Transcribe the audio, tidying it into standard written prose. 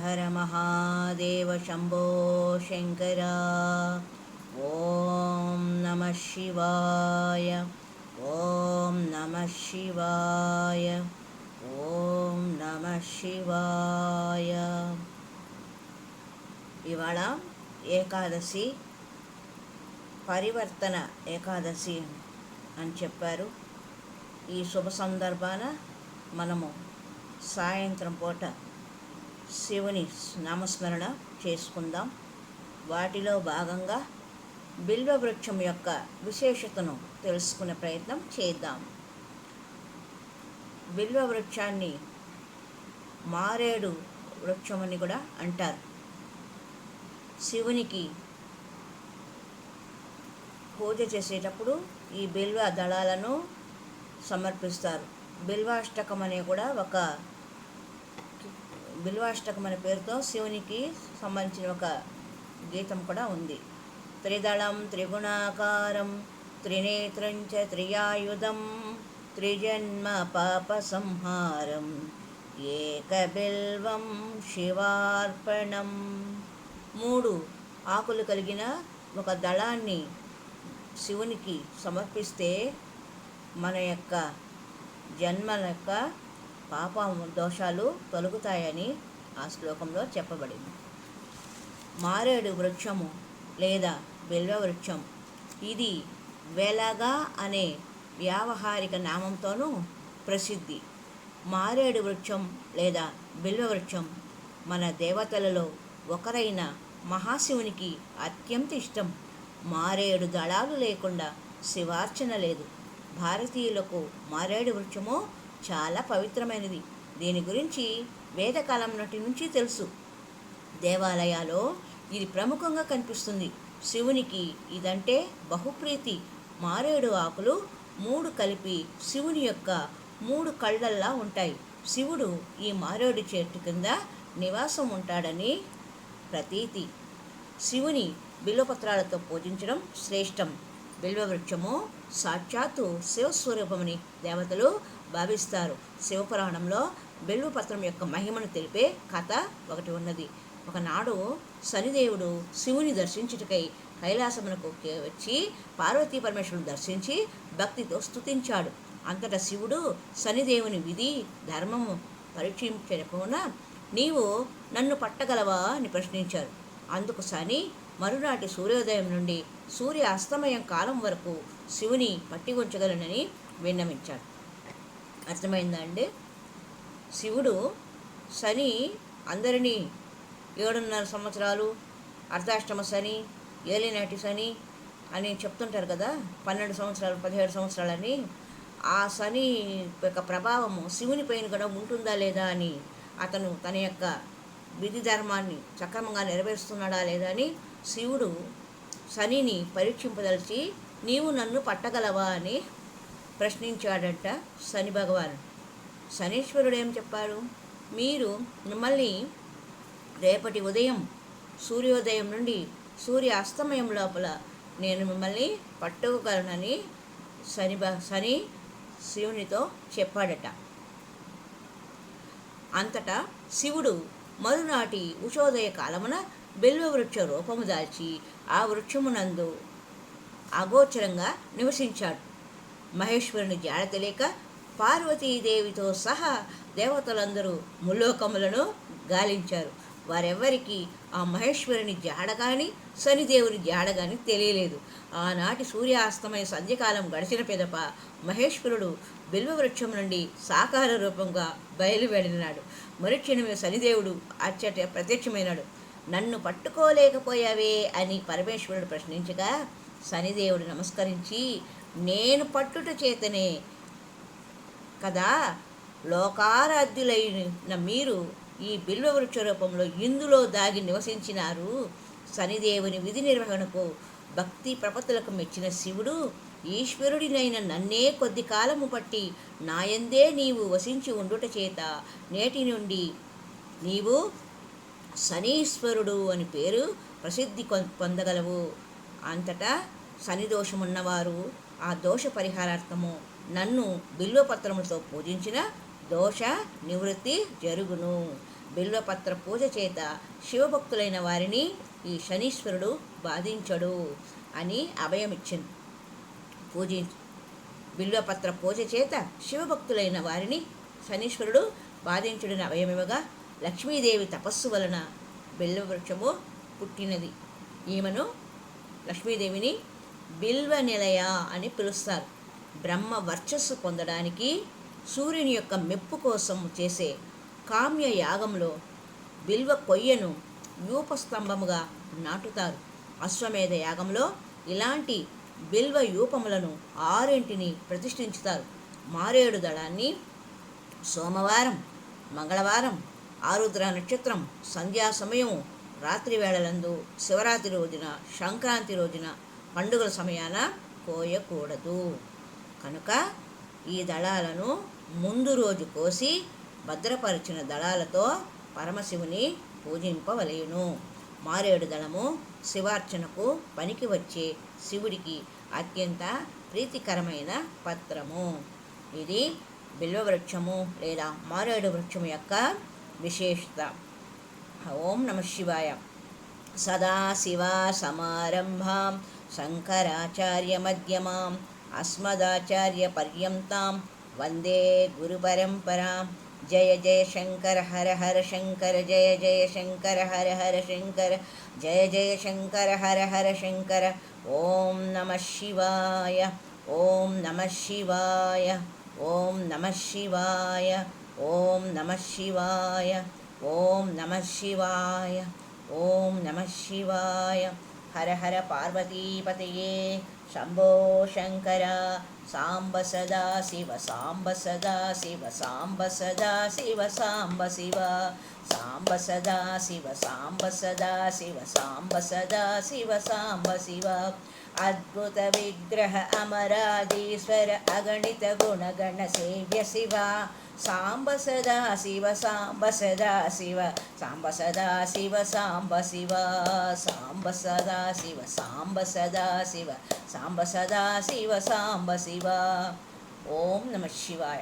హర మహాదేవ శంభో శంకర. ఓం నమ శివాయ. ఓం నమ శివాయ. ఓం నమ శివాయ. ఇవాళ ఏకాదశి, పరివర్తన ఏకాదశి అని చెప్పారు. ఈ శుభ సందర్భాన మనము సాయంత్రం పూట శివుని నామస్మరణ చేసుకుందాం. వాటిలో భాగంగా బిల్వ వృక్షం యొక్క విశేషతను తెలుసుకునే ప్రయత్నం చేద్దాం. బిల్వ వృక్షాన్ని మారేడు వృక్షమని కూడా అంటారు. శివునికి పూజ చేసేటప్పుడు ఈ బిల్వ దళాలను సమర్పిస్తారు. బిల్వాష్టకం అనే కూడా ఒక బిల్వాష్టకం అనే పేరుతో శివునికి సంబంధించిన ఒక గీతం కూడా ఉంది. త్రిదళం త్రిగుణాకారం త్రినేత్రం చ త్రియాయుధం త్రిజన్మ పాప సంహారం ఏకబిల్వం శివార్పణం. 3 ఆకులు కలిగిన ఒక దళాన్ని శివునికి సమర్పిస్తే మన యొక్క జన్మల యొక్క పాప దోషాలు తొలగుతాయని ఆ శ్లోకంలో చెప్పబడింది. మారేడు వృక్షము లేదా బిల్వ వృక్షం, ఇది వెలగ అనే వ్యావహారిక నామంతోనూ ప్రసిద్ధి. మారేడు వృక్షం లేదా బిల్వ వృక్షం మన దేవతలలో ఒకరైన మహాశివునికి అత్యంత ఇష్టం. మారేడు దళాలు లేకుండా శివార్చన లేదు. భారతీయులకు మారేడు వృక్షము చాలా పవిత్రమైనది. దీని గురించి వేదకాలం నాటి నుంచి తెలుసు. దేవాలయాల్లో ఇది ప్రముఖంగా కనిపిస్తుంది. శివునికి ఇదంటే బహుప్రీతి. మారేడు ఆకులు 3 కలిపి శివుని యొక్క 3 కళ్ళల్లా ఉంటాయి. శివుడు ఈ మారేడు చెట్టు కింద నివాసం ఉంటాడని ప్రతీతి. శివుని బిల్వపత్రాలతో పూజించడం శ్రేష్టం. బిల్వవృక్షము సాక్షాత్తు శివస్వరూపమని దేవతలు భావిస్తారు. శివపురాణంలో బిల్వపత్రం యొక్క మహిమను తెలిపే కథ ఒకటి ఉన్నది. ఒకనాడు శనిదేవుడు శివుని దర్శించుటకై కైలాసమునకు వచ్చి పార్వతీ పరమేశ్వరుని దర్శించి భక్తితో స్తుతించాడు. అంతటా శివుడు శనిదేవుని విధి ధర్మము పరీక్షించకుండా నీవు నన్ను పట్టగలవా అని ప్రశ్నించారు. అందుకు శని మరునాటి సూర్యోదయం నుండి సూర్య అస్తమయం కాలం వరకు శివుని పట్టి ఉంచగలనని విన్నవించాడు. అర్థమైందా అండి? శివుడు శని అందరినీ 7.5 సంవత్సరాలు అర్ధాష్టమ శని, ఏలినాటి శని అని చెప్తుంటారు కదా, 12 సంవత్సరాలు 17 సంవత్సరాలని. ఆ శని యొక్క ప్రభావము శివుని పైన కూడా ఉంటుందా లేదా అని అతను తన యొక్క విధి ధర్మాన్ని సక్రమంగా నెరవేరుస్తున్నాడా లేదా అని శివుడు శనిని పరీక్షింపదలిచి నీవు నన్ను పట్టగలవా అని ప్రశ్నించాడంట శని భగవానుడు. శనీశ్వరుడు ఏం చెప్పాడు? మీరు మిమ్మల్ని రేపటి ఉదయం సూర్యోదయం నుండి సూర్య అస్తమయం లోపల నేను మిమ్మల్ని పట్టుకోగలనని శని శివునితో చెప్పాడట. అంతటా శివుడు మరునాటి ఉషోదయ కాలమున బిల్వవృక్ష రూపము దాల్చి ఆ వృక్షమునందు అగోచరంగా నివసించాడు. మహేశ్వరుని జాడ తెలియక పార్వతీదేవితో సహా దేవతలందరూ ముల్లోకములను గాలించారు. వారెవ్వరికీ ఆ మహేశ్వరుని జాడ కానీ శనిదేవుని జాడ కానీ తెలియలేదు. ఆనాటి సూర్యాస్తమయ సంధ్యకాలం గడిచిన పిదప మహేశ్వరుడు బిల్వవృక్షం నుండి సాకార రూపంగా బయలువెళ్ళినాడు. మరుక్షణమే శనిదేవుడు అచ్చట ప్రత్యక్షమైనాడు. నన్ను పట్టుకోలేకపోయావే అని పరమేశ్వరుడు ప్రశ్నించగా శనిదేవుడు నమస్కరించి నేను చేతనే కదా లోకారాధ్యులైన మీరు ఈ బిల్వవృక్ష రూపంలో ఇందులో దాగి నివసించినారు. శనిదేవుని విధి నిర్వహణకు భక్తి ప్రపత్తులకు మెచ్చిన శివుడు ఈశ్వరుడినైన నన్నే కొద్ది కాలము పట్టి నాయందే నీవు వసించి ఉండుట చేత నేటి నుండి నీవు శనీశ్వరుడు అని పేరు ప్రసిద్ధి పొందగలవు. అంతటా శని దోషమున్నవారు ఆ దోష పరిహారార్థము నన్ను బిల్వపత్రములతో పూజించిన దోష నివృత్తి జరుగును. బిల్వపత్ర పూజ చేత శివభక్తులైన వారిని ఈ శనీశ్వరుడు బాధించడు అని అభయమిచ్చింది. బిల్వపత్ర పూజ చేత శివభక్తులైన వారిని శనీశ్వరుడు బాధించుడిని అభయమివ్వగా లక్ష్మీదేవి తపస్సు వలన బిల్వవృక్షము పుట్టినది. ఈమెను లక్ష్మీదేవిని బిల్వ నిలయ అని పిలుస్తారు. బ్రహ్మ వర్చస్సు పొందడానికి సూర్యుని యొక్క మెప్పు కోసం చేసే కామ్య యాగంలో బిల్వ కొయ్యను యూపస్తంభముగా నాటుతారు. అశ్వమేధ యాగంలో ఇలాంటి బిల్వ యూపములను 6 ప్రతిష్ఠించుతారు. మారేడు దళాన్ని సోమవారం, మంగళవారం, ఆరుద్ర నక్షత్రం, సంధ్యా సమయము, రాత్రి వేళలందు, శివరాత్రి రోజున, సంక్రాంతి రోజున, పండుగల సమయాన కోయకూడదు. కనుక ఈ దళాలను ముందు రోజు కోసి భద్రపరిచిన దళాలతో పరమశివుని పూజింపవలెను. మారేడు దళము శివార్చనకు పనికి వచ్చే శివుడికి అత్యంత ప్రీతికరమైన పత్రము. ఇది బిల్వవృక్షము లేదా మారేడు వృక్షము యొక్క విశేషత. ఓం నమః శివాయ. సదాశివసమారంభాం శంకరాచార్య మధ్యమాం అస్మదాచార్య పర్యంతాం వందే గురుపరంపరాం. జయ జయ శంకర హర హర శంకర, జయ జయ శంకర హర హర శంకర, జయ జయ శంకర హర హర శంకర. ఓం నమః శివాయ. ఓం నమః శివాయ. ఓం నమః శివాయ. ఓం నమః శివాయ. ఓం నమః శివాయ. ఓం నమః శివాయ. హర హర పార్వతీపతయే శంభో శంకర. సాంబ సదా శివ, సాంబ సదా శివ, సాంబ సదా శివ, సాంబ శివ, సాంబ సదా శివ, సాంబ సదా శివ, సాంబ సదా శివ, సాంబ శివ. అద్భుత విగ్రహ అమరాధీశ్వర అగణిత గుణగణ సేవ్య శివ. సాంబ సదా శివ, సాంబ సదా శివ, సాంబ సదా శివ, సాంబ శివ, సాంబ సదా శివ, సాంబ సదా శివ, సాంబ సదా శివ, సాంబ శివ. ఓం నమః శివాయ.